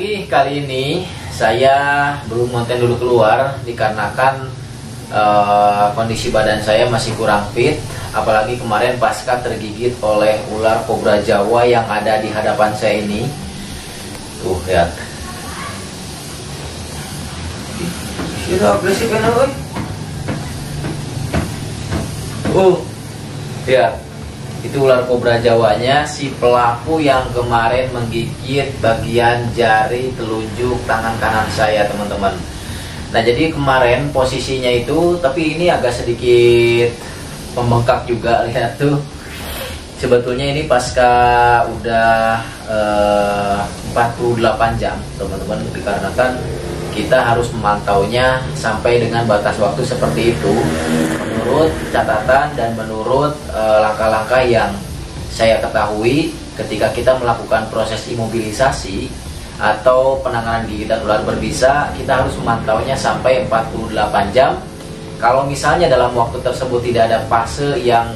lagi. Kali ini saya belum konten dulu keluar dikarenakan kondisi badan saya masih kurang fit. Apalagi kemarin pasca tergigit oleh ular kobra Jawa yang ada di hadapan saya ini. Tuh lihat. Itu agresif kan, woy? Lihat. Itu ular kobra Jawanya, si pelaku yang kemarin menggigit bagian jari telunjuk tangan kanan saya, teman-teman. Nah, jadi kemarin posisinya itu, tapi ini agak sedikit membengkak juga, lihat tuh. Sebetulnya ini pasca udah 48 jam, teman-teman, dikarenakan kita harus memantaunya sampai dengan batas waktu seperti itu menurut catatan dan menurut langkah-langkah yang saya ketahui ketika kita melakukan proses imobilisasi atau penanganan gigitan ular berbisa. Kita harus memantaunya sampai 48 jam. Kalau misalnya dalam waktu tersebut tidak ada fase yang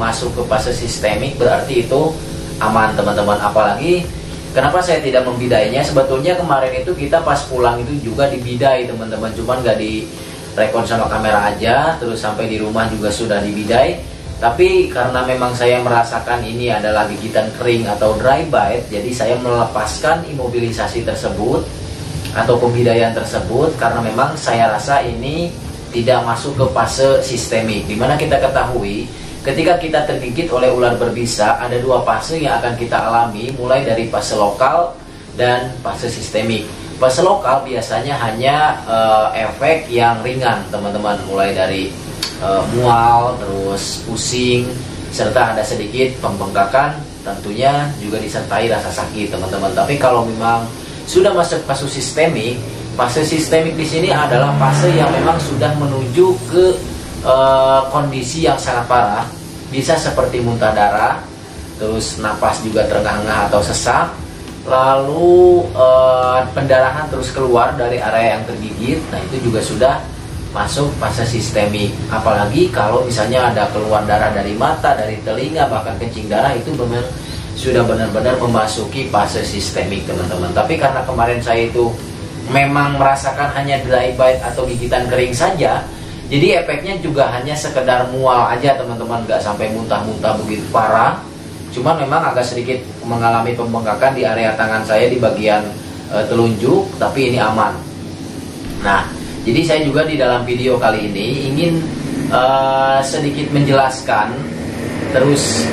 masuk ke fase sistemik, berarti itu aman, teman-teman. Apalagi kenapa saya tidak membidainya? Sebetulnya kemarin itu kita pas pulang itu juga dibidai, teman-teman. Cuman nggak direkod sama kamera aja, terus sampai di rumah juga sudah dibidai. Tapi karena memang saya merasakan ini adalah gigitan kering atau dry bite, jadi saya melepaskan imobilisasi tersebut atau pembidaian tersebut karena memang saya rasa ini tidak masuk ke fase sistemik. Dimana kita ketahui ketika kita tergigit oleh ular berbisa, ada dua fase yang akan kita alami, mulai dari fase lokal dan fase sistemik. Fase lokal biasanya hanya efek yang ringan, teman-teman, mulai dari mual, terus pusing, serta ada sedikit pembengkakan, tentunya juga disertai rasa sakit, teman-teman. Tapi kalau memang sudah masuk fase sistemik di sini adalah fase yang memang sudah menuju ke kondisi yang sangat parah, bisa seperti muntah darah, terus napas juga terengah-engah atau sesak, lalu pendarahan terus keluar dari area yang tergigit. Nah, itu juga sudah masuk fase sistemik. Apalagi kalau misalnya ada keluar darah dari mata, dari telinga, bahkan kencing darah, itu memang sudah benar-benar memasuki fase sistemik, teman-teman. Tapi karena kemarin saya itu memang merasakan hanya dry bite atau gigitan kering saja, jadi efeknya juga hanya sekedar mual aja, teman-teman, nggak sampai muntah-muntah begitu parah. Cuman memang agak sedikit mengalami pembengkakan di area tangan saya di bagian telunjuk, tapi ini aman. Nah, jadi saya juga di dalam video kali ini ingin sedikit menjelaskan, terus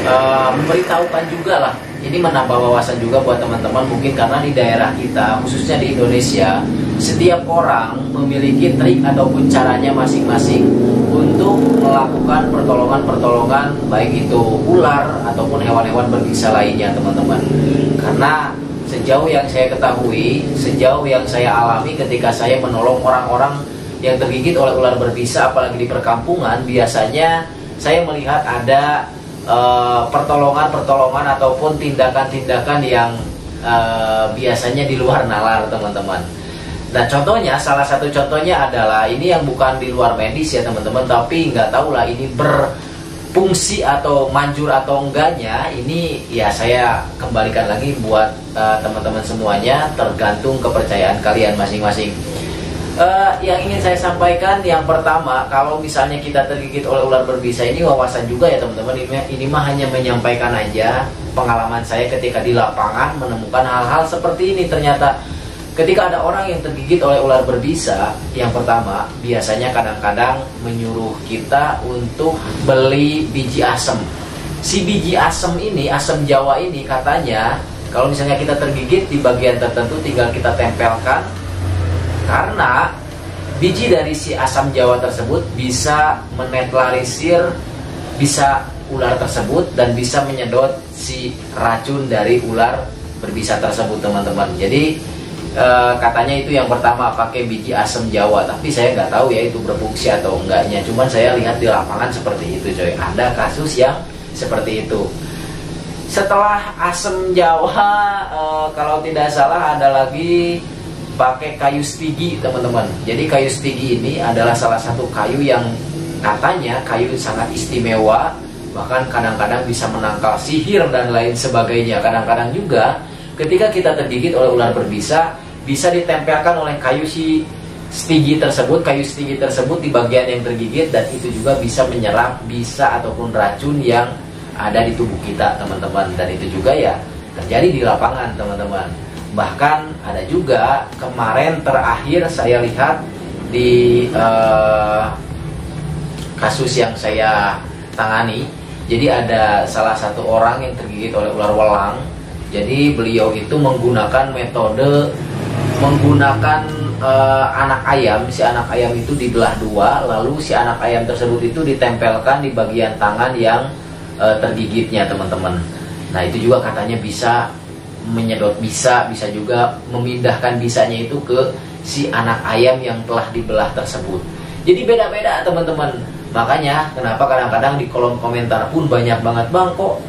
memberitahukan juga lah. Ini menambah wawasan juga buat teman-teman, mungkin karena di daerah kita, khususnya di Indonesia, setiap orang memiliki trik ataupun caranya masing-masing untuk melakukan pertolongan-pertolongan, baik itu ular ataupun hewan-hewan berbisa lainnya, teman-teman. Karena sejauh yang saya ketahui, sejauh yang saya alami ketika saya menolong orang-orang yang tergigit oleh ular berbisa, apalagi di perkampungan, biasanya saya melihat ada pertolongan ataupun tindakan-tindakan yang biasanya di luar nalar, teman-teman. Nah, contohnya, salah satu contohnya adalah ini yang bukan di luar medis ya, teman-teman, tapi nggak tahu lah ini berfungsi atau manjur atau enggaknya. Ini ya saya kembalikan lagi buat teman-teman semuanya, tergantung kepercayaan kalian masing-masing. Yang ingin saya sampaikan, yang pertama, kalau misalnya kita tergigit oleh ular berbisa, ini wawasan juga ya, teman-teman. Ini mah hanya menyampaikan aja pengalaman saya ketika di lapangan menemukan hal-hal seperti ini. Ternyata ketika ada orang yang tergigit oleh ular berbisa, yang pertama biasanya kadang-kadang menyuruh kita untuk beli biji asem. Si biji asem ini, asem Jawa ini, katanya kalau misalnya kita tergigit di bagian tertentu tinggal kita tempelkan, karena biji dari si asam Jawa tersebut bisa menetralisir bisa ular tersebut dan bisa menyedot si racun dari ular berbisa tersebut, teman-teman. Jadi katanya itu yang pertama, pakai biji asam Jawa. Tapi saya nggak tahu ya itu berfungsi atau enggaknya. Cuman saya lihat di lapangan seperti itu, coy. Ada kasus yang seperti itu. Setelah asam Jawa, kalau tidak salah ada lagi pakai kayu stigi, teman-teman. Jadi kayu stigi ini adalah salah satu kayu yang katanya kayu sangat istimewa, bahkan kadang-kadang bisa menangkal sihir dan lain sebagainya. Kadang-kadang juga ketika kita tergigit oleh ular berbisa, bisa ditempelkan oleh kayu stigi tersebut di bagian yang tergigit, dan itu juga bisa menyerap ataupun racun yang ada di tubuh kita, teman-teman. Dan itu juga ya terjadi di lapangan, teman-teman. Bahkan ada juga kemarin terakhir saya lihat di kasus yang saya tangani. Jadi ada salah satu orang yang tergigit oleh ular welang. Jadi beliau itu menggunakan anak ayam. Si anak ayam itu dibelah dua, lalu si anak ayam tersebut itu ditempelkan di bagian tangan yang tergigitnya, teman-teman. Nah, itu juga katanya bisa menyedot bisa juga memindahkan bisanya itu ke si anak ayam yang telah dibelah tersebut. Jadi beda-beda, teman-teman. Makanya kenapa kadang-kadang di kolom komentar pun banyak banget, "Bang, kok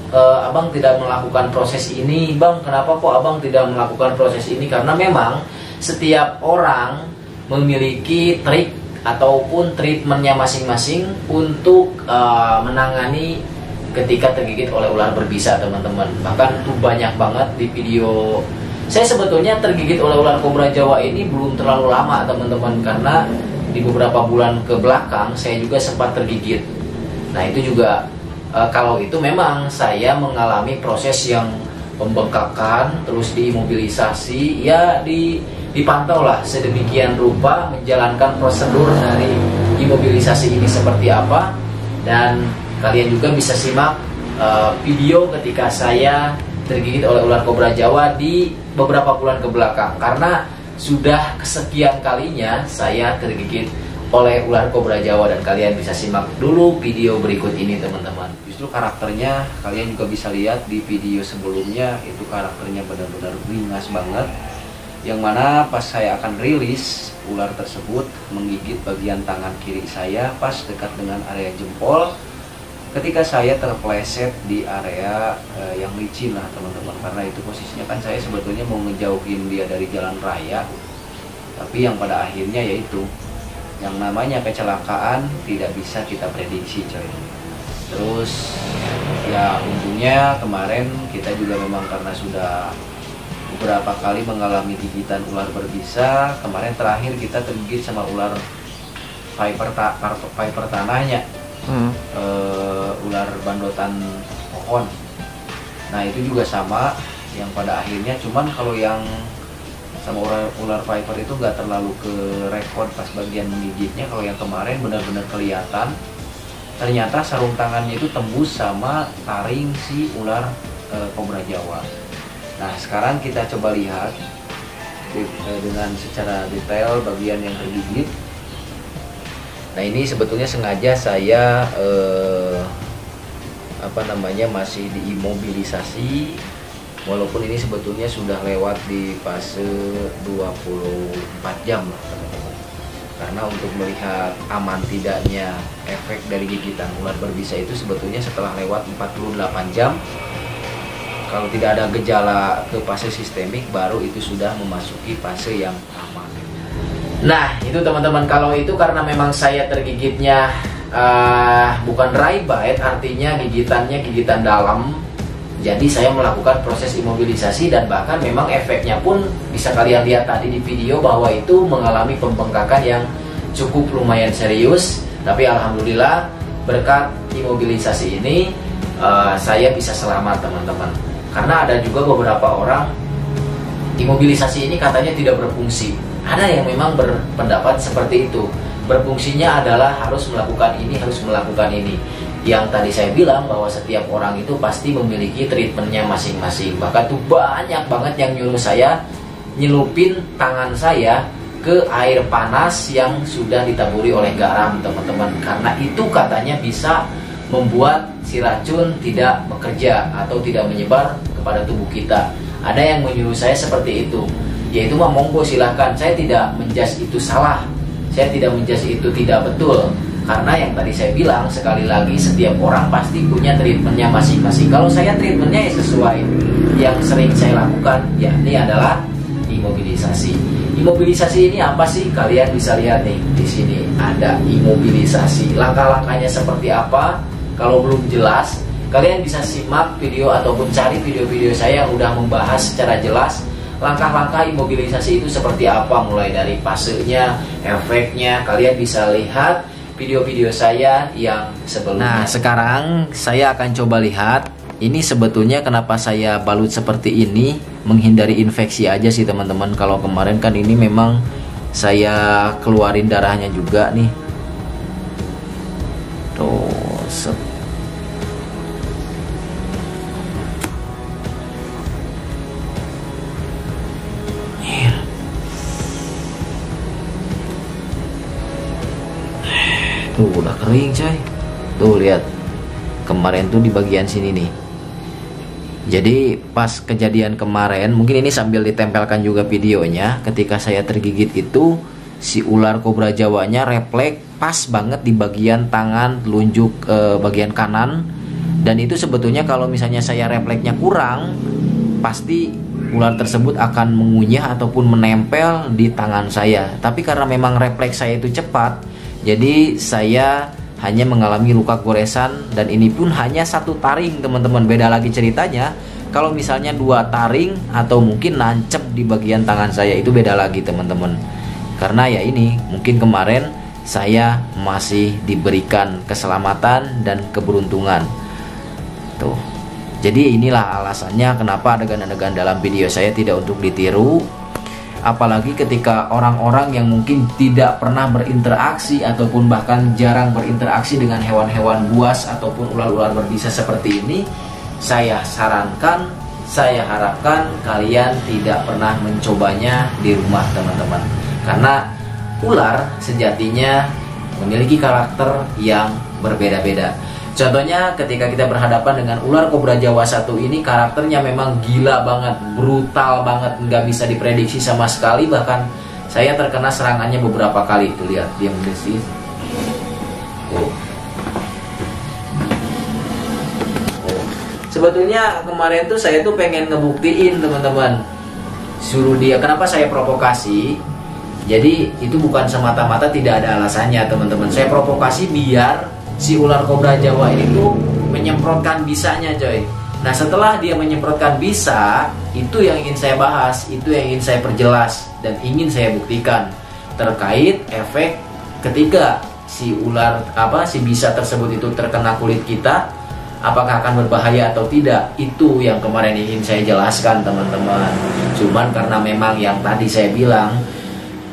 abang tidak melakukan proses ini? Bang, kenapa kok abang tidak melakukan proses ini?" Karena memang setiap orang memiliki trik ataupun treatmentnya masing-masing untuk menangani ketika tergigit oleh ular berbisa, teman-teman. Bahkan tuh banyak banget di video. Saya sebetulnya tergigit oleh ular kobra Jawa ini belum terlalu lama, teman-teman, karena di beberapa bulan ke belakang saya juga sempat tergigit. Nah, itu juga kalau itu memang saya mengalami proses yang pembengkakan, terus diimobilisasi, ya dipantau lah sedemikian rupa menjalankan prosedur dari imobilisasi ini seperti apa. Dan kalian juga bisa simak video ketika saya tergigit oleh ular kobra Jawa di beberapa bulan ke belakang, karena sudah kesekian kalinya saya tergigit oleh ular kobra Jawa. Dan kalian bisa simak dulu video berikut ini, teman-teman. Justru karakternya kalian juga bisa lihat di video sebelumnya, itu karakternya benar-benar beringas banget. Yang mana pas saya akan rilis, ular tersebut menggigit bagian tangan kiri saya pas dekat dengan area jempol, ketika saya terpleset di area yang licin lah, teman-teman. Karena itu posisinya kan saya sebetulnya mau ngejauhin dia dari jalan raya, tapi yang pada akhirnya yaitu yang namanya kecelakaan tidak bisa kita prediksi, coy. Terus ya untungnya kemarin kita juga memang karena sudah beberapa kali mengalami gigitan ular berbisa. Kemarin terakhir kita tergigit sama ular viper tanahnya, ular bandotan pohon. Nah, itu juga sama, yang pada akhirnya cuman kalau yang sama ular viper itu nggak terlalu ke rekod pas bagian menggigitnya. Kalau yang kemarin benar-benar kelihatan, ternyata sarung tangannya itu tembus sama taring si ular kobra Jawa. Nah, sekarang kita coba lihat dengan secara detail bagian yang tergigit. Nah, ini sebetulnya sengaja saya masih diimobilisasi, walaupun ini sebetulnya sudah lewat di fase 24 jam lah, teman-teman. Karena untuk melihat aman tidaknya efek dari gigitan ular berbisa itu sebetulnya setelah lewat 48 jam, kalau tidak ada gejala ke fase sistemik, baru itu sudah memasuki fase yang aman. Nah, itu teman-teman, kalau itu karena memang saya tergigitnya bukan dry bite, artinya gigitan dalam. Jadi saya melakukan proses imobilisasi, dan bahkan memang efeknya pun bisa kalian lihat tadi di video bahwa itu mengalami pembengkakan yang cukup lumayan serius. Tapi alhamdulillah berkat imobilisasi ini saya bisa selamat, teman-teman. Karena ada juga beberapa orang imobilisasi ini katanya tidak berfungsi. Ada yang memang berpendapat seperti itu. Berfungsinya adalah harus melakukan ini, harus melakukan ini. Yang tadi saya bilang bahwa setiap orang itu pasti memiliki treatmentnya masing-masing. Bahkan tuh banyak banget yang nyuruh saya nyelupin tangan saya ke air panas yang sudah ditaburi oleh garam, teman-teman. Karena itu katanya bisa membuat si racun tidak bekerja atau tidak menyebar kepada tubuh kita. Ada yang menyuruh saya seperti itu. Yaitu mah monggo silahkan. Saya tidak menjudge itu salah. Saya tidak menjudge itu tidak betul. Karena yang tadi saya bilang, sekali lagi setiap orang pasti punya treatmentnya masing-masing. Kalau saya treatmentnya ya sesuai yang sering saya lakukan, yakni adalah imobilisasi. Imobilisasi ini apa sih? Kalian bisa lihat nih, di sini ada imobilisasi. Langkah-langkahnya seperti apa? Kalau belum jelas, kalian bisa simak video ataupun cari video-video saya yang udah membahas secara jelas langkah-langkah imobilisasi itu seperti apa, mulai dari fasenya, efeknya. Kalian bisa lihat video-video saya yang sebelumnya. Nah, sekarang saya akan coba lihat ini sebetulnya kenapa saya balut seperti ini, menghindari infeksi aja sih teman-teman. Kalau kemarin kan ini memang saya keluarin darahnya juga nih. Tuh, set. Tuh udah kering coy. Tuh lihat, kemarin tuh di bagian sini nih. Jadi pas kejadian kemarin, mungkin ini sambil ditempelkan juga videonya, ketika saya tergigit itu si ular kobra jawanya refleks pas banget di bagian tangan telunjuk bagian kanan. Dan itu sebetulnya kalau misalnya saya refleksnya kurang, pasti ular tersebut akan mengunyah ataupun menempel di tangan saya. Tapi karena memang refleks saya itu cepat, jadi saya hanya mengalami luka goresan, dan ini pun hanya 1 taring teman-teman. Beda lagi ceritanya kalau misalnya 2 taring atau mungkin nancep di bagian tangan saya, itu beda lagi teman-teman. Karena ya ini mungkin kemarin saya masih diberikan keselamatan dan keberuntungan. Tuh. Jadi inilah alasannya kenapa adegan-adegan dalam video saya tidak untuk ditiru. Apalagi ketika orang-orang yang mungkin tidak pernah berinteraksi ataupun bahkan jarang berinteraksi dengan hewan-hewan buas ataupun ular-ular berbisa seperti ini, saya sarankan, saya harapkan kalian tidak pernah mencobanya di rumah teman-teman. Karena ular sejatinya memiliki karakter yang berbeda-beda. Contohnya ketika kita berhadapan dengan ular kobra Jawa satu ini, karakternya memang gila banget, brutal banget, nggak bisa diprediksi sama sekali. Bahkan saya terkena serangannya beberapa kali. Tuh lihat, dia mendesis. Sebetulnya kemarin tuh saya tuh pengen ngebuktiin teman-teman, suruh dia. Kenapa saya provokasi? Jadi itu bukan semata-mata tidak ada alasannya teman-teman. Saya provokasi biar si ular kobra Jawa ini tuh menyemprotkan bisanya coy. Nah setelah dia menyemprotkan bisa, itu yang ingin saya bahas, itu yang ingin saya perjelas dan ingin saya buktikan terkait efek ketika si ular si bisa tersebut itu terkena kulit kita, apakah akan berbahaya atau tidak. Itu yang kemarin ingin saya jelaskan teman-teman. Cuman karena memang yang tadi saya bilang,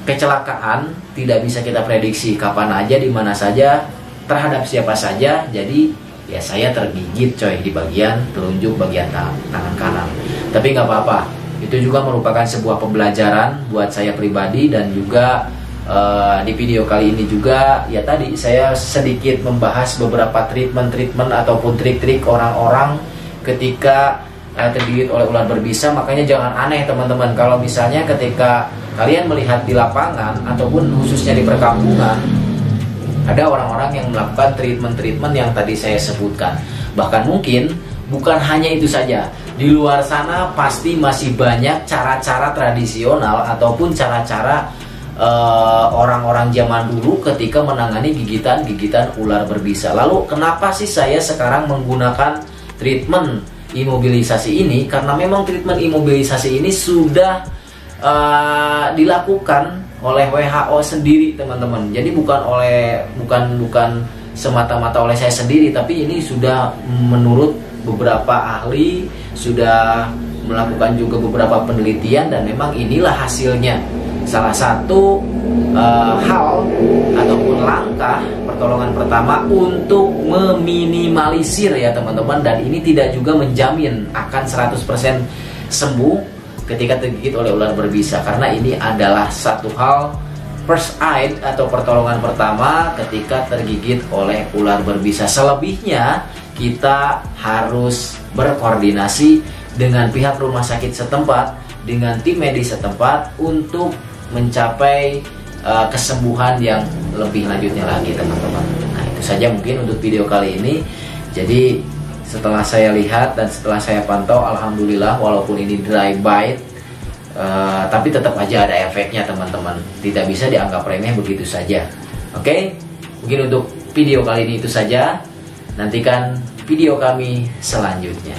kecelakaan tidak bisa kita prediksi kapan aja, di mana saja, terhadap siapa saja. Jadi ya saya tergigit coy di bagian telunjuk bagian tangan kanan. Tapi nggak apa-apa, itu juga merupakan sebuah pembelajaran buat saya pribadi. Dan juga di video kali ini juga ya tadi saya sedikit membahas beberapa treatment ataupun trik-trik orang-orang ketika tergigit oleh ular berbisa. Makanya jangan aneh teman-teman kalau misalnya ketika kalian melihat di lapangan ataupun khususnya di perkampungan, ada orang-orang yang melakukan treatment yang tadi saya sebutkan. Bahkan mungkin bukan hanya itu saja. Di luar sana pasti masih banyak cara-cara tradisional ataupun cara-cara orang-orang zaman dulu ketika menangani gigitan ular berbisa. Lalu kenapa sih saya sekarang menggunakan treatment imobilisasi ini? Karena memang treatment imobilisasi ini sudah dilakukan oleh WHO sendiri teman-teman. Jadi bukan semata-mata oleh saya sendiri, tapi ini sudah menurut beberapa ahli, sudah melakukan juga beberapa penelitian, dan memang inilah hasilnya. Salah satu hal ataupun langkah pertolongan pertama untuk meminimalisir ya teman-teman, dan ini tidak juga menjamin akan 100% sembuh ketika tergigit oleh ular berbisa, karena ini adalah satu hal first aid atau pertolongan pertama ketika tergigit oleh ular berbisa. Selebihnya kita harus berkoordinasi dengan pihak rumah sakit setempat, dengan tim medis setempat untuk mencapai kesembuhan yang lebih lanjutnya lagi teman-teman. Nah itu saja mungkin untuk video kali ini. Jadi setelah saya lihat dan setelah saya pantau, alhamdulillah walaupun ini dry bite, tapi tetap aja ada efeknya teman-teman. Tidak bisa dianggap remeh begitu saja. Oke, mungkin untuk video kali ini itu saja. Nantikan video kami selanjutnya.